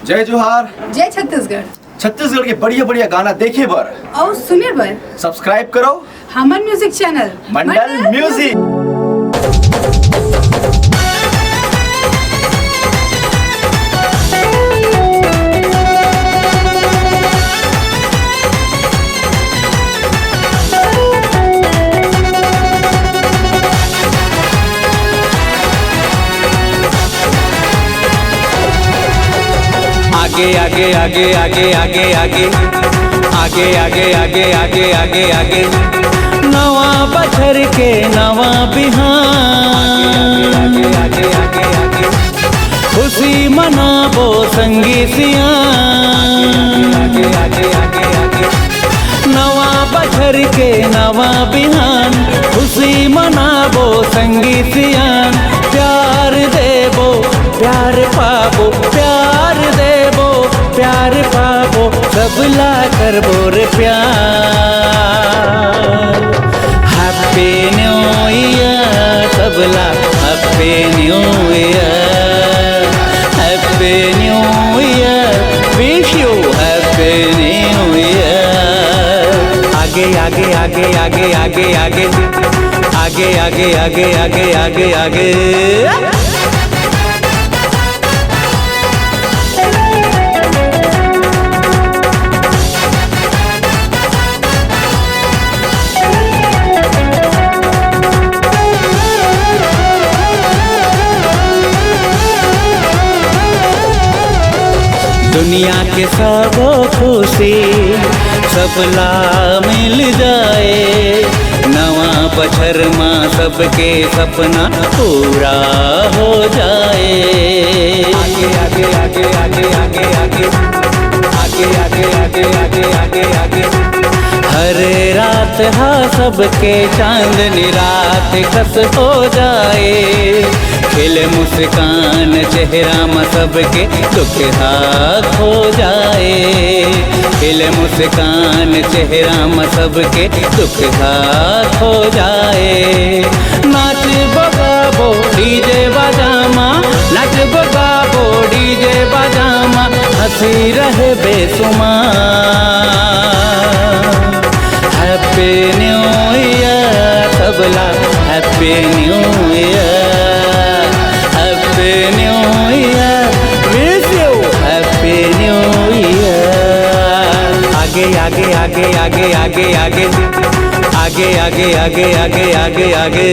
जय जोहार। जय छत्तीसगढ़। छत्तीसगढ़ के बढ़िया बढ़िया गाना देखे बर और सुने बर सब्सक्राइब करो हमन म्यूजिक चैनल मंडल म्यूजिक। आगे आगे आगे आगे आगे आगे आगे आगे आगे आगे आगे आगे नवा बछर के नवा बिहान आगे आगे आगे आगे खुशी मनाबो संगी सियान आगे आगे आगे आगे नवा बछर के नवा बिहान खुशी मनाबो संगी सियान प्यार देबो प्यार पाबो प्यार देबो प्यार पाबो सबला करबो रे प्यार। हैप्पी न्यू ईयर सबला happy new year happy new year wish you happy new year. आगे आगे आगे आगे आगे आगे आगे आगे आगे आगे आगे आगे दुनिया के सब खुशी सबला मिल जाए नवा बछर माँ सबके सपना पूरा हो जाए। आगे आगे आगे आगे आगे आगे आगे आगे आगे आगे आगे आगे हर रात हा सबके चांदनी रात कस हो जाए खिले मुस्कान चेहरा में सबके दुख हाथ हो जाए खिले मुस्कान चेहरा में सबके दुख हाथ हो जाए। नाच बगाबो डीजे बजामा नाच बगाबो डीजे बजामा हंसी रहे बेसुमार। हैप्पी न्यू ईयर सबला happy new year happy new year wish you happy new year. आगे आगे आगे आगे आगे आगे आगे आगे आगे आगे आगे आगे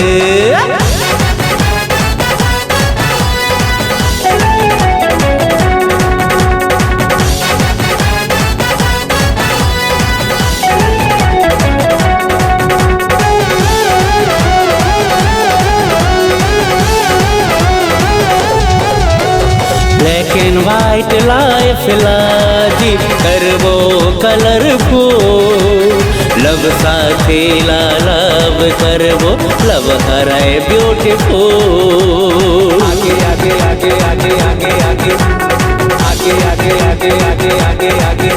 ब्लैक एंड वाइट लाइफ लाजी करबो कलरफुल लव साथी ला लव करबो लव हराए ब्यूटीफुल। आगे आगे आगे आगे आगे आगे आगे आगे आगे आगे आगे आगे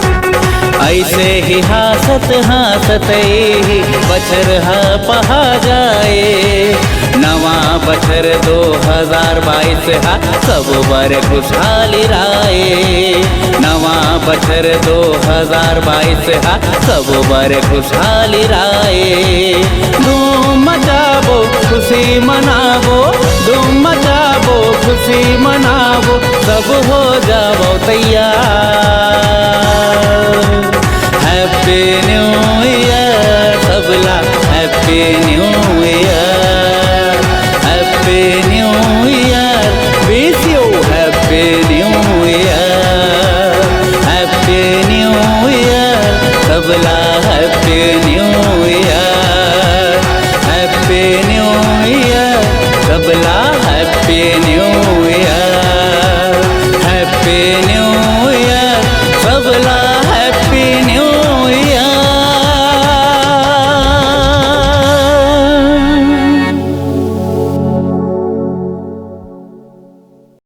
ऐसे ही हासत हासत ही बछर हा पहा जाए नवा बछर 2022 हा सब बर खुशहाली राए नवा बछर 2022 हा सब बर खुशहाली राए। धूम मचाबो खुशी मनाबो धूम मचाबो खुशी मनाबो सब हो जाबो तैयार। हैप्पी न्यू ईयर सबला happy new year happy new year wish you happy new year happy new year सबला happy new year happy new year सबला happy new year happy new year सबला